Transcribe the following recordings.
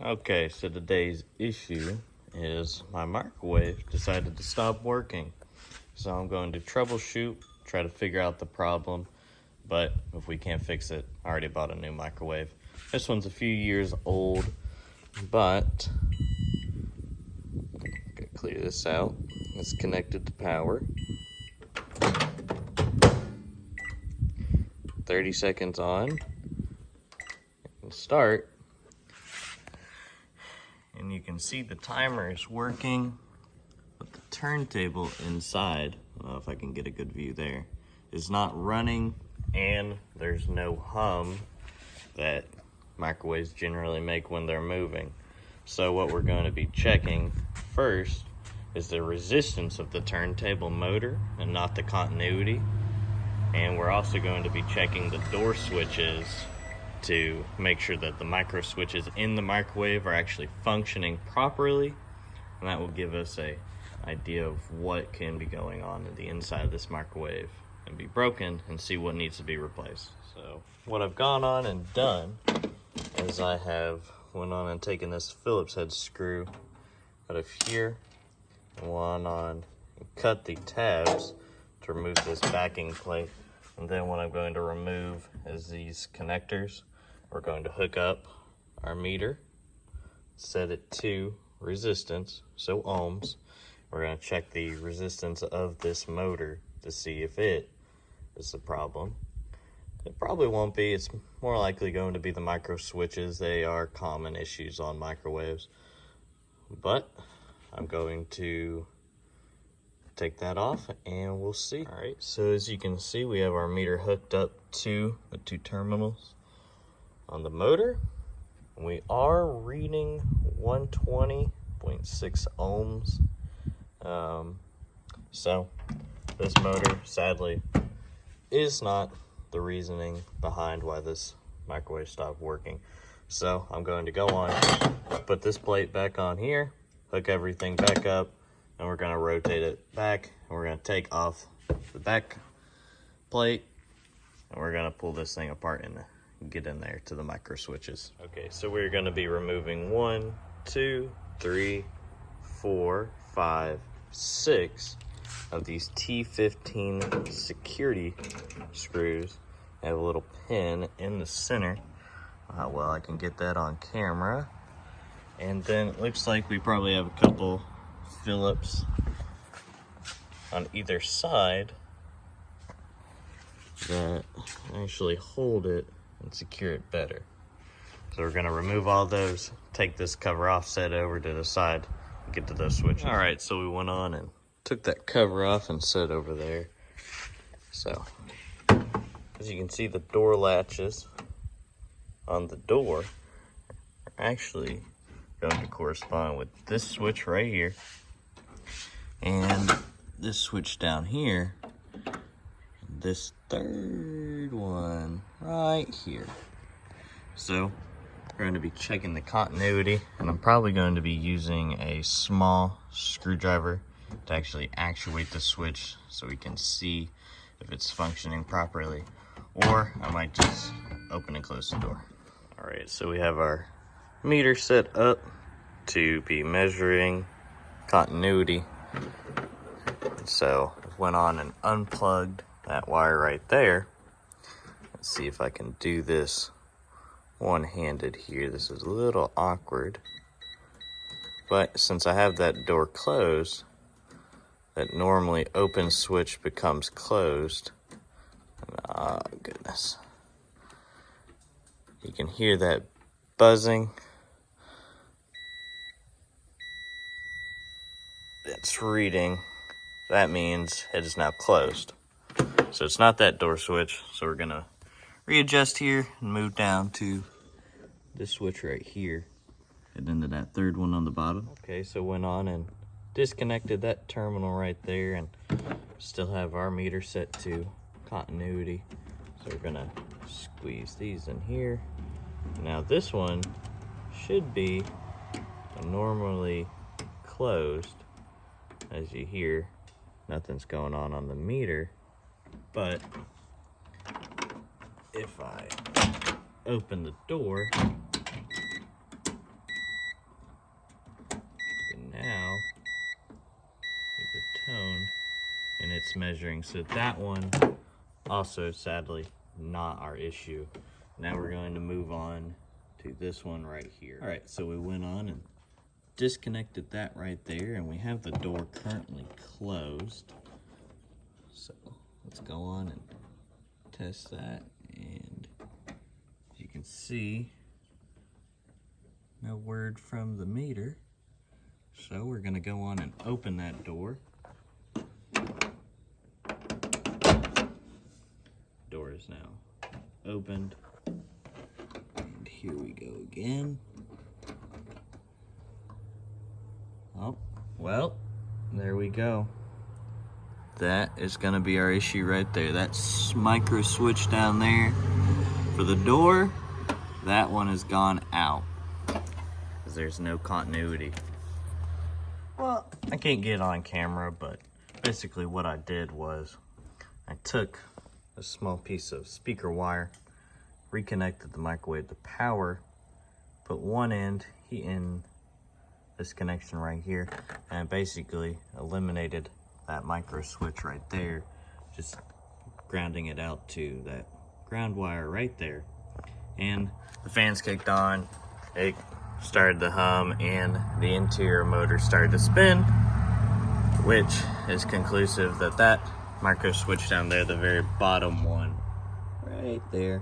Okay, so today's issue is my microwave decided to stop working. So I'm going to troubleshoot, try to figure out the problem, but if we can't fix it, I already bought a new microwave. This one's a few years old, but gotta clear this out. It's connected to power. 30 seconds on, and start. And you can see the timer is working, but the turntable inside, I don't know if I can get a good view there, is not running, and there's no hum that microwaves generally make when they're moving. So what we're going to be checking first is the resistance of the turntable motor and not the continuity. And we're also going to be checking the door switches to make sure that the micro switches in the microwave are actually functioning properly, and that will give us an idea of what can be going on in the inside of this microwave and be broken, and see what needs to be replaced. So what I've gone on and done is I have went on and taken this Phillips head screw out of here and went on and cut the tabs to remove this backing plate. And then what I'm going to remove is these connectors. We're going to hook up our meter, set it to resistance, so ohms. We're going to check the resistance of this motor to see if it is the problem. It probably won't be. It's more likely going to be the micro switches. They are common issues on microwaves. But I'm going to take that off and we'll see. All right, so as you can see, we have our meter hooked up to the two terminals on the motor. We are reading 120.6 ohms. So this motor, sadly, is not the reasoning behind why this microwave stopped working. So I'm going to go on, put this plate back on here, hook everything back up, and we're going to rotate it back, and we're going to take off the back plate, and we're going to pull this thing apart and get in there to the micro switches. Okay, so we're going to be removing 1, 2, 3, 4, 5, 6 of these T15 security screws. I have a little pin in the center. Well, I can get that on camera. And then it looks like we probably have a couple Phillips on either side that actually hold it and secure it better. So we're going to remove all those, take this cover off, set it over to the side, and get to those switches. All right, so we went on and took that cover off and set over there. So as you can see, the door latches on the door are actually going to correspond with this switch right here and this switch down here, and this third one right here. So we're going to be checking the continuity, and I'm probably going to be using a small screwdriver to actually actuate the switch so we can see if it's functioning properly, or I might just open and close the door. All right, so we have our meter set up to be measuring continuity. So I went on and unplugged that wire right there. Let's see if I can do this one-handed here. This is a little awkward, but since I have that door closed, that normally open switch becomes closed. Oh goodness. You can hear that buzzing. It's reading. That means it is now closed. So it's not that door switch. So we're gonna readjust here and move down to this switch right here and then to that third one on the bottom. Okay, so went on and disconnected that terminal right there, and still have our meter set to continuity. So we're gonna squeeze these in here. Now this one should be normally closed. As you hear, nothing's going on the meter, but if I open the door, just measuring. So that one also sadly not our issue. Now we're going to move on to this one right here. All right, so we went on and disconnected that right there, and we have the door currently closed. So let's go on and test that, and as you can see, no word from the meter. So we're gonna go on and open that door. Door is now opened, and here we go again. Oh, well, there we go. That is gonna be our issue right there. That micro switch down there for the door, that one has gone out because there's no continuity. Well, I can't get it on camera, but basically what I did was I took a small piece of speaker wire, reconnected the microwave to power, put one end in this connection right here, and basically eliminated that micro switch right there, just grounding it out to that ground wire right there. And the fans kicked on, it started to hum, and the interior motor started to spin, which is conclusive that that micro switch down there, the very bottom one right there,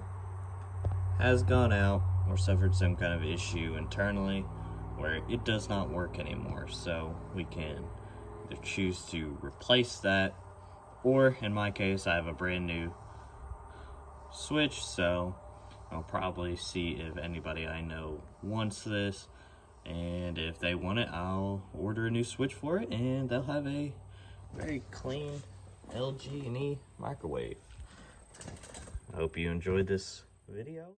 has gone out or suffered some kind of issue internally where it does not work anymore. So we can either choose to replace that, or in my case, I have a brand new switch, so I'll probably see if anybody I know wants this, and if they want it, I'll order a new switch for it, and they'll have a very clean LG&E microwave. I hope you enjoyed this video.